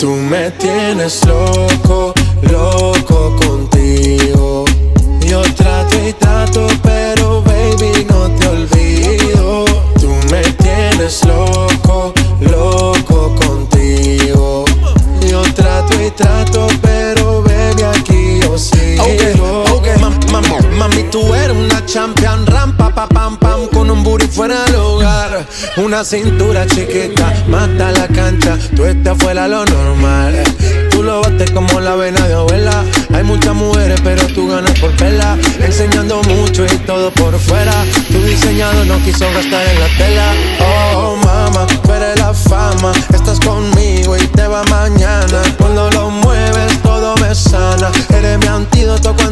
Tú me tienes loco, loco contigo. Yo trato y trato, pero baby no te olvido. Tú me tienes loco, loco contigo. Yo trato y trato, pero baby aquí yo sigo. Okay. Mami, tú eres una champion, rampa, pa, pam, pam, con un booty fuera del hogar. Una cintura chiquita, mata la cancha, tú estás fuera lo normal. Tú lo bates como la vena de abuela. Hay muchas mujeres, pero tú ganas por vela. Enseñando mucho y todo por fuera. Tu diseñado no quiso gastar en la tela. Oh, mama, tú eres la fama. Estás conmigo y te va mañana. Cuando lo mueves todo me sana. Eres mi antídoto cuando